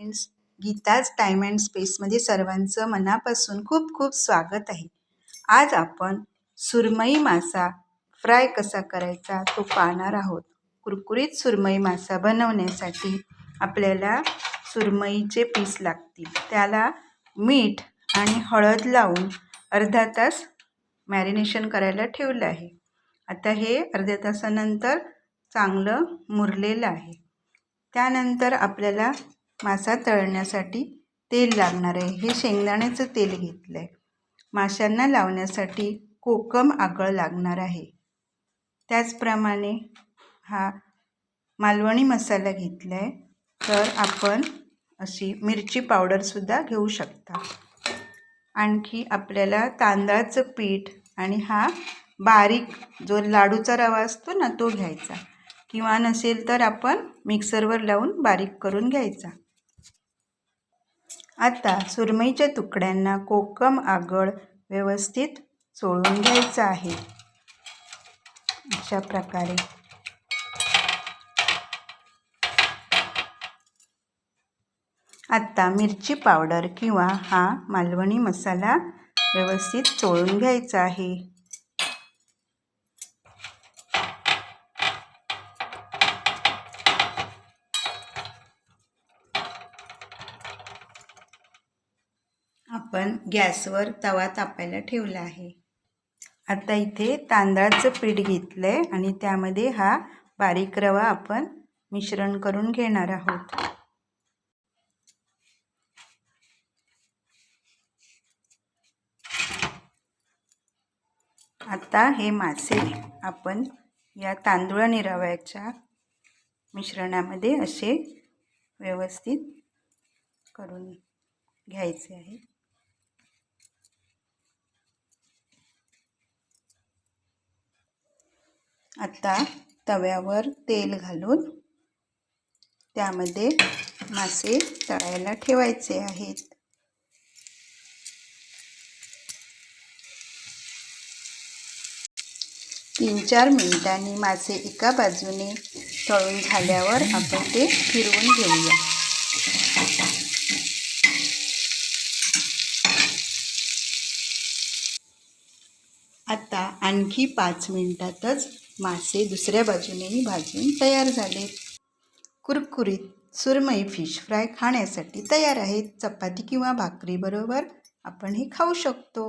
Friends, Geeta's time and स्पेसमध्ये सर्वांचं मनापासून खूप खूप स्वागत आहे. आज आपण सुरमई मासा फ्राय कसा करायचा तो पाहणार आहोत. कुरकुरीत सुरमई मासा बनवण्यासाठी आपल्याला सुरमईचे पीस लागतील. त्याला मीठ आणि हळद लावून अर्धा तास मॅरिनेशन करायला ठेवलं आहे. आता हे अर्ध्या तासानंतर चांगलं मुरलेलं आहे. त्यानंतर आपल्याला मासा तळण्यासाठी तेल लागणार आहे. हे शेंगदाण्याचं तेल घेतलं आहे. माशांना लावण्यासाठी कोकम आगळ लागणार आहे. त्याचप्रमाणे हा मालवणी मसाला घेतला आहे. तर आपण अशी मिरची पावडरसुद्धा घेऊ शकता. आणखी आपल्याला तांदळाचं पीठ आणि हा बारीक जो लाडूचा रवा असतो ना तो घ्यायचा, किंवा नसेल तर आपण मिक्सरवर लावून बारीक करून घ्यायचा. आता सुरमईच्या तुकड्यांना कोकम आगळ व्यवस्थित चोळून घ्यायचा आहे. अशा प्रकारे आता मिरची पावडर किंवा हा मालवणी मसाला व्यवस्थित चोळून घ्यायचा आहे. आपण गॅसवर तवा तापायला ठेवला आहे. आता इथे तांदळाचं पीठ घेतलं आहे आणि त्यामध्ये हा बारीक रवा आपण मिश्रण करून घेणार आहोत. आता हे मासे आपण या तांदूळ आणि रव्याच्या मिश्रणामध्ये असे व्यवस्थित करून घ्यायचे आहे. आता तव्यावर तेल घालून त्यामध्ये मासे तळायला ठेवायचे आहेत. तीन-चार मिनिटांनी मासे एका बाजूने तळून झाल्यावर आपण ते फिरवून घेऊया. आता आणखी 5 मिनिटातच मासे दुसऱ्या बाजूनेही भाजून तयार झाले. कुरकुरीत सुरमई फिश फ्राय खाण्यासाठी तयार आहेत. चपाती किंवा भाकरीबरोबर आपण हे खाऊ शकतो.